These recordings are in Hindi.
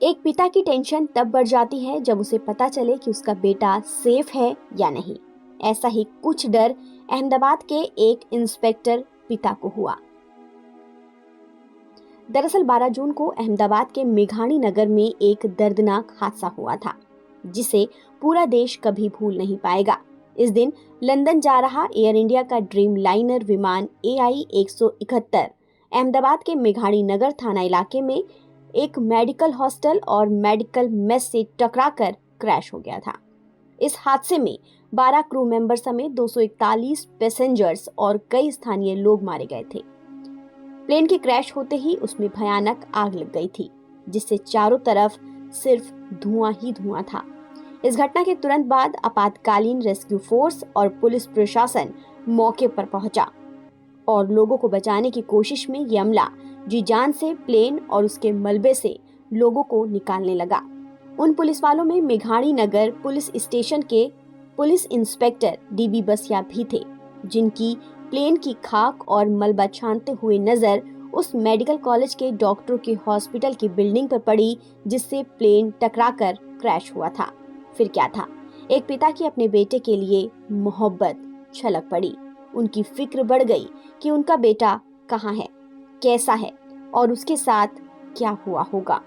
एक पिता की टेंशन तब बढ़ जाती है जब उसे पता चले कि उसका बेटा सेफ है या नहीं। ऐसा ही कुछ डर अहमदाबाद के एक इंस्पेक्टर पिता को हुआ। दरअसल 12 जून को अहमदाबाद के मेघाणी नगर में एक दर्दनाक हादसा हुआ था, जिसे पूरा देश कभी भूल नहीं पाएगा। इस दिन लंदन जा रहा एयर इंडिया का ड्रीम लाइनर विमान AI 171 अहमदाबाद के मेघाणी नगर थाना इलाके में एक मेडिकल हॉस्टल और मेडिकल मेस से टकराकर क्रैश हो गया था। इस हादसे में 12 क्रू मेंबर समेत 241 पैसेंजर्स और कई स्थानीय लोग मारे गए थे। प्लेन के क्रैश होते ही उसमें भयानक आग लग गई थी, जिससे चारों तरफ सिर्फ धुआं ही धुआं था। इस घटना के तुरंत बाद आपातकालीन रेस्क्यू फोर्स और पुलिस प्रशासन मौके पर पहुंचा और लोगों को बचाने की कोशिश में ये अमला जी जान से प्लेन और उसके मलबे से लोगों को निकालने लगा। उन पुलिस वालों में मेघाणी नगर पुलिस स्टेशन के पुलिस इंस्पेक्टर DB बसिया भी थे, जिनकी प्लेन की खाक और मलबा छानते हुए नजर उस मेडिकल कॉलेज के डॉक्टरों के हॉस्पिटल की बिल्डिंग पर पड़ी, जिससे प्लेन टकराकर क्रैश हुआ था। फिर क्या था? एक पिता की अपने बेटे के लिए मोहब्बत छलक पड़ी। उनकी फिक्र बढ़ गई कि उनका बेटा कहाँ है, कैसा है और उसके साथ क्या हुआ होगा।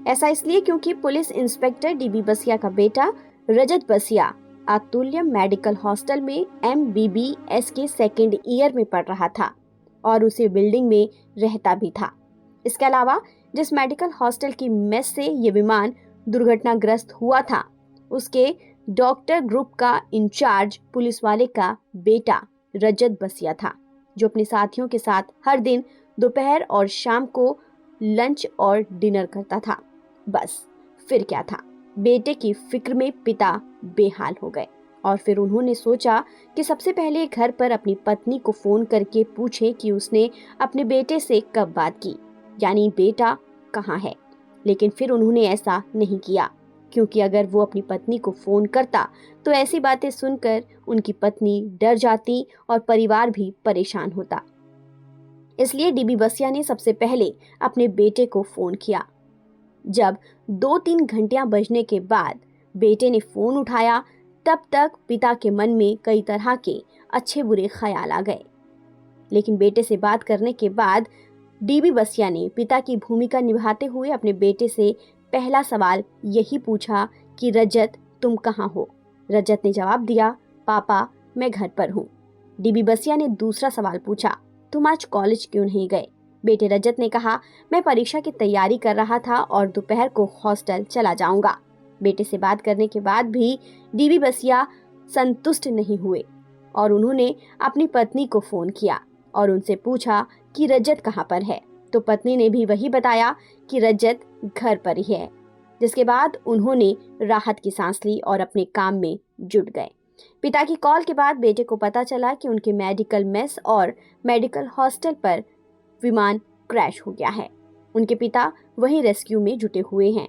ऐसा इसलिए क्योंकि पुलिस इंस्पेक्टर DB बसिया का बेटा रजत बसिया अतुल्य मेडिकल हॉस्टल में MBBS के सेकेंड ईयर में पढ़ रहा था और उसी बिल्डिंग में रहता भी था। इसके अलावा जिस मेडिकल हॉस्टल की मेस से ये विमान दुर्घटनाग्रस्त हुआ था, उसके डॉक्टर ग्रुप का इंचार्ज पुलिस वाले का बेटा रजत बसिया था, जो अपने साथियों के साथ हर दिन दोपहर और शाम को लंच और डिनर करता था। बस फिर क्या था? बेटे की फिक्र में पिता बेहाल हो गए और फिर उन्होंने सोचा कि सबसे पहले घर पर अपनी पत्नी को फोन करके पूछे कि उसने अपने बेटे से कब बात की, यानी बेटा कहाँ है। लेकिन फिर उन्होंने ऐसा नहीं किया, क्योंकि अगर वो अपनी पत्नी को फोन करता तो ऐसी बातें सुनकर उनकी पत्नी डर जाती और परिवार भी परेशान होता। इसलिए DB बसिया ने सबसे पहले अपने बेटे को फोन किया। जब 2-3 घंटियां बजने के बाद बेटे ने फोन उठाया, तब तक पिता के मन में कई तरह के अच्छे बुरे ख्याल आ गए। लेकिन बेटे से बात करने के बाद DB बसिया ने पिता की भूमिका निभाते हुए अपने बेटे से पहला सवाल यही पूछा कि रजत तुम कहाँ हो। रजत ने जवाब दिया, पापा मैं घर पर हूँ। DB बसिया ने दूसरा सवाल पूछा, तुम आज कॉलेज क्यों नहीं गए। बेटे रजत ने कहा, मैं परीक्षा की तैयारी कर रहा था और दोपहर को हॉस्टल चला जाऊंगा। बेटे से बात करने के बाद भी DB बसिया संतुष्ट नहीं हुए और उन्होंने अपनी पत्नी को फोन किया और उनसे पूछा कि रजत कहाँ पर है। तो पत्नी ने भी वही बताया कि रजत घर पर ही है। जिसके बाद उन्होंने राहत की सांस ली और अपने काम में जुट गए। पिता की कॉल के बाद बेटे को पता चला कि उनके मेडिकल मेस और मेडिकल हॉस्टल पर विमान क्रैश हो गया है। उनके पिता वहीं रेस्क्यू में जुटे हुए हैं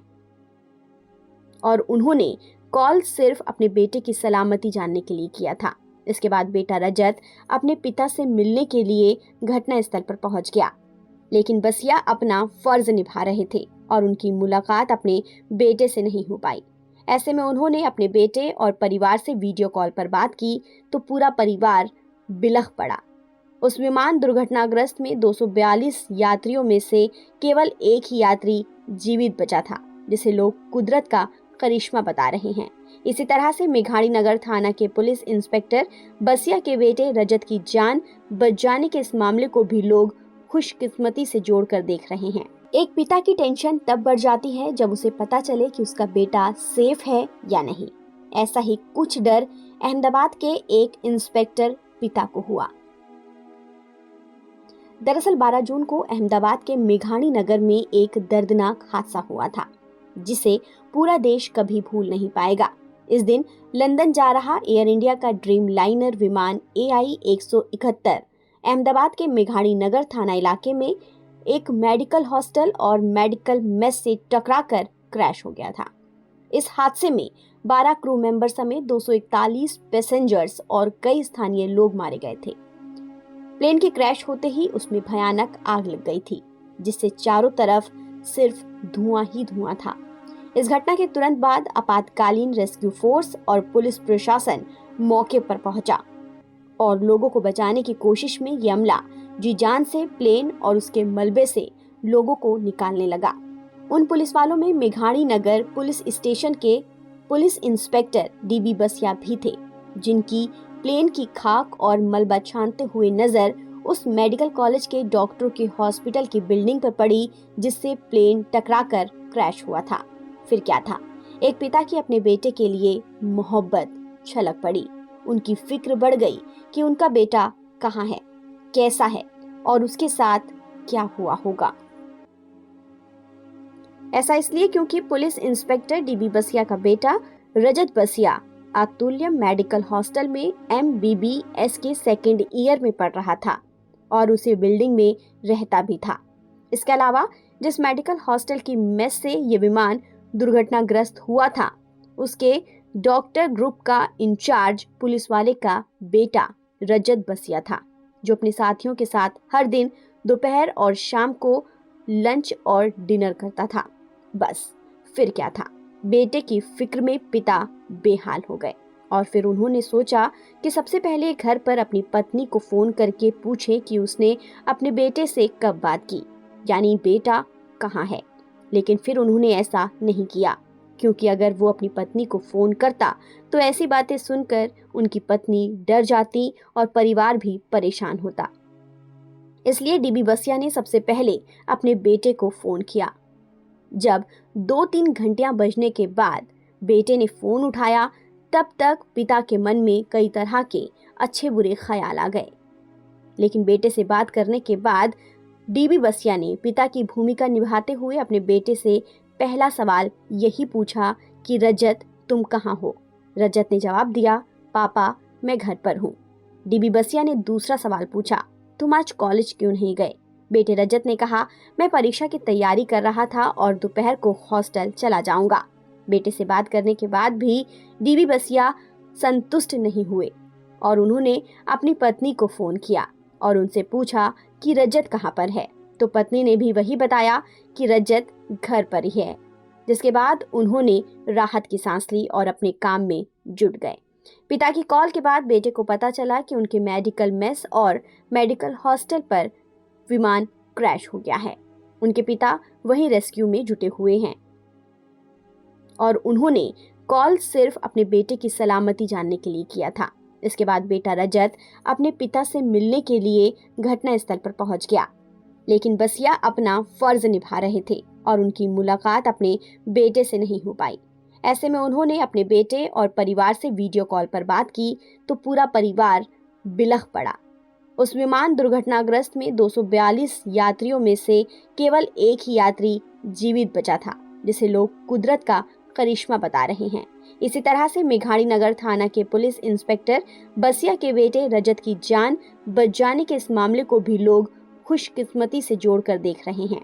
और उन्होंने कॉल सिर्फ अपने बेटे की सलामती जानने के लिए किया था। इसके बाद बेटा रजत अपने पिता से मिलने के लिए घटनास्थल पर पहुंच गया, लेकिन बसिया अपना फर्ज निभा रहे थे और उनकी मुलाकात अपने बेटे से नहीं हो पाई। ऐसे में उन्होंने अपने बेटे और परिवार से वीडियो कॉल पर बात की तो पूरा परिवार बिलख पड़ा। उस विमान दुर्घटनाग्रस्त में 242 यात्रियों में से केवल एक ही यात्री जीवित बचा था, जिसे लोग कुदरत का करिश्मा बता रहे हैं। इसी तरह से मेघाणी नगर थाना के पुलिस इंस्पेक्टर बसिया के बेटे रजत की जान बच जाने के इस मामले को भी लोग खुशकिस्मती से जोड़कर देख रहे हैं। एक पिता की टेंशन तब बढ़ जाती है जब उसे पता चले कि उसका बेटा सेफ है या नहीं। ऐसा ही कुछ डर अहमदाबाद के एक इंस्पेक्टर पिता को हुआ। दरअसल 12 जून को अहमदाबाद के मेघाणी नगर में एक दर्दनाक हादसा हुआ था, जिसे पूरा देश कभी भूल नहीं पाएगा। इस दिन लंदन जा रहा एयर इंडिया का ड्रीम लाइनर विमान AI 171 अहमदाबाद के मेघाणी नगर थाना इलाके में एक मेडिकल हॉस्टल और मेडिकल मेस से टकराकर क्रैश हो गया था। इस हादसे में 12 क्रू मेंबर समेत 241 पैसेंजर्स और कई स्थानीय लोग मारे गए थे। प्लेन के क्रैश होते ही उसमें भयानक आग लग गई थी, जिससे चारों तरफ सिर्फ धुआं ही धुआं था। इस घटना के तुरंत बाद आपातकालीन रेस्क्यू फोर्स और पुलिस प्रशासन मौके पर पहुंचा और लोगों को बचाने की कोशिश में ये अमला जी जान से प्लेन और उसके मलबे से लोगों को निकालने लगा। उन पुलिस वालों में मेघाणी नगर पुलिस स्टेशन के पुलिस इंस्पेक्टर डीबी बसिया भी थे, जिनकी प्लेन की खाक और मलबा छानते हुए नजर उस मेडिकल कॉलेज के डॉक्टरों के हॉस्पिटल की बिल्डिंग पर पड़ी जिससे प्लेन टकराकर क्रैश हुआ था। फिर क्या था, एक पिता की अपने बेटे के लिए मोहब्बत छलक पड़ी। उनकी फिक्र बढ़ गई कि उनका बेटा कहाँ है, कैसा है और उसके साथ क्या हुआ होगा। ऐसा इसलिए क्योंकि पुलिस इंस्पेक्टर डीबी बसिया का बेटा रजत बसिया अतुल्य मेडिकल हॉस्टल में MBBS के सेकेंड ईयर में पढ़ रहा था और उसी बिल्डिंग में रहता भी था। इसके अलावा जिस मेडिकल हॉस्टल की मेस से ये विमान दुर्घटनाग्रस्त हुआ था, उसके डॉक्टर ग्रुप का इंचार्ज पुलिस वाले का बेटा रजत बसिया था, जो अपने साथियों के साथ हर दिन दोपहर और शाम को लंच और डिनर करता था। बस फिर क्या था, बेटे की फिक्र में पिता बेहाल हो गए और फिर उन्होंने सोचा कि सबसे पहले घर पर अपनी पत्नी को फोन करके पूछे कि उसने अपने बेटे से कब बात की, यानी बेटा कहाँ है। लेकिन फिर उन्होंने ऐसा नहीं किया, क्योंकि अगर वो अपनी पत्नी को फोन करता तो ऐसी बातें सुनकर उनकी पत्नी डर जाती और परिवार भी परेशान होता। इसलिए डीबी बसिया ने सबसे पहले अपने बेटे को फोन किया। जब 2-3 घंटियां बजने के बाद बेटे ने फोन उठाया, तब तक पिता के मन में कई तरह के अच्छे बुरे ख्याल आ गए। लेकिन बेटे से बात करने के बाद डीबी बसिया ने पिता की भूमिका निभाते हुए अपने बेटे से पहला सवाल यही पूछा कि रजत तुम कहाँ हो। रजत ने जवाब दिया, पापा मैं घर पर हूँ। डीबी बसिया ने दूसरा सवाल पूछा, तुम आज कॉलेज क्यों नहीं गए। बेटे रजत ने कहा, मैं परीक्षा की तैयारी कर रहा था और दोपहर को हॉस्टल चला जाऊंगा। बेटे से बात करने के बाद भी डीबी बसिया संतुष्ट नहीं हुए और उन्होंने अपनी पत्नी को फोन किया और उनसे पूछा कि रजत कहाँ पर है। तो पत्नी ने भी वही बताया कि रजत घर पर ही है। जिसके बाद उन्होंने राहत की सांस ली और अपने काम में जुट गए। पिता की कॉल के बाद बेटे को पता चला कि उनके मेडिकल मेस और मेडिकल हॉस्टल पर विमान क्रैश हो गया है। उनके पिता वहीं रेस्क्यू में जुटे हुए हैं और उन्होंने कॉल सिर्फ अपने बेटे की सलामती जानने के लिए किया था। इसके बाद बेटा रजत अपने पिता से मिलने के लिए घटनास्थल पर पहुंच गया, लेकिन बसिया अपना फर्ज निभा रहे थे और उनकी मुलाकात अपने बेटे से नहीं हो पाई। ऐसे में उन्होंने अपने बेटे और परिवार से वीडियो कॉल पर बात की तो पूरा परिवार बिलख पड़ा। उस विमान दुर्घटनाग्रस्त में 242 यात्रियों में से केवल एक ही यात्री जीवित बचा था, जिसे लोग कुदरत का करिश्मा बता रहे हैं। इसी तरह से मेघाणी नगर थाना के पुलिस इंस्पेक्टर बसिया के बेटे रजत की जान बच जाने के इस मामले को भी लोग खुशकिस्मती से जोड़कर देख रहे हैं।